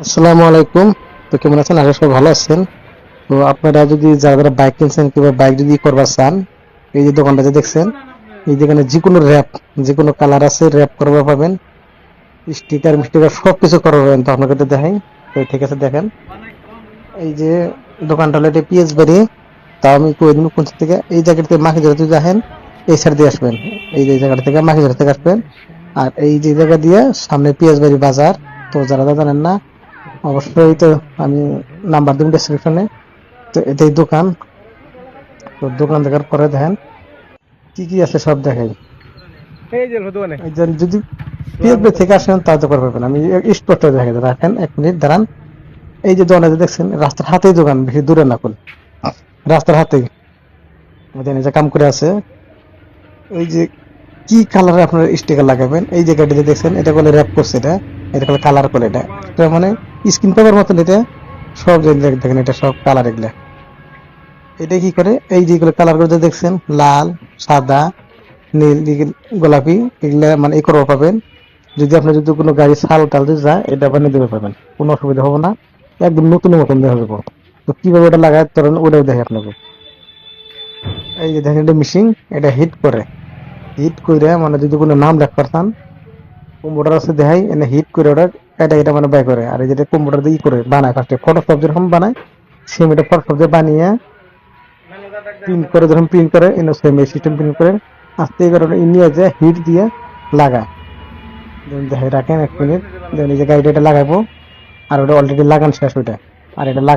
আসসালামু আলাইকুম। তো কেমন আছেন? আশা করি ভালো আছেন। তো আপনারা যদি যারা বাইক কিনছেন কিংবা বাইক যদি করবার চান, এই যে দোকানটা যে দেখছেন, এই যেখানে যে কোনো র্যাপ, যে কোনো কালার আছে র্যাপ করবার পাবেন, স্টিকার মিস্টিকার সবকিছু করা পাবেন। তো আপনাকে তো দেখাই। তো ঠিক আছে, দেখেন এই যে দোকানটা হলো এটা পিএস বাড়ি। তাও আমি কই দিন কোন থেকে, এই জায়গা থেকে মাখি ধরে যদি দেখেন, এই সাইড দিয়ে আসবেন। এই যে জায়গাটা থেকে মাখি ধরে থেকে আসবেন। আর এই যে জায়গা দিয়ে সামনে পিএস বাড়ি বাজার। তো যারা জানেন না, অবশ্যই তো আমি নাম্বার দিব ডেসক্রিপশনে। তো এটাই দোকান। তো দোকান দেখার পরে দেখেন কি কি আছে সব দেখাই। এই যে দোকানে এই যে যদি পিএসবি থেকে আসেন তাহলে তো করে পারবেন। আমি স্পষ্ট দেখে রাখেন, 1 মিনিট দাঁড়ান। এই যে দোকানে যে দেখছেন, রাস্তার হাতেই দোকান, বেশি দূরে না কোন, রাস্তার হাতেই এই যে কাম করে আছে। ওই যে কি কালারে আপনার স্টিকার লাগাবেন, এই যে গাড়িতে দেখছেন, এটা বলে র্যাপ করছে, এটা এটা বলে কালার করে, এটা মানে স্ক্রিন পেপার মতন। এটা সব যে দেখেন, এটা সব কালার এগুলা। এটা কি করে, এই যেগুলো কালার করে যে দেখছেন, লাল, সাদা, নীল, গোলাপি, এগুলা মানে এই করবো পাবেন। যদি আপনি যদি কোনো গাড়ি ছাল টাল দিয়ে যায়, এটা বানিয়ে দেবে পাবেন, কোনো অসুবিধা হবে না। একদম নতুন মতন দেখা যাবো। তো কিভাবে ওটা লাগায় তখন ওটাও দেখে আপনাকে। এই যে দেখেন, এটা মেশিন, এটা হিট করে, হিট করে মানে যদি কোনো নাম লেখতে চান, কম্পিউটার আছে দেখাই, এনে হিট করে ওটা এটা এটা মানে বাই করে। আর এই যেটা কম্পিউটার দিয়ে ই করে বানায়, ফার্স্টে ফটোশপ যেরকম বানায়, সেম এটা ফটোশপ দিয়ে বানিয়ে প্রিন্ট করে, যখন প্রিন্ট করে এনে সেম এই সিস্টেম প্রিন্ট করে আস্তে করে নিয়ে যায় হিট দিয়ে লাগায়। দেখাই রাখেন 1 মিনিট। এই যে গাড়িটা এটা লাগাবো, আর ওটা অলরেডি লাগান শেষ ওইটা। আর এটা লাগা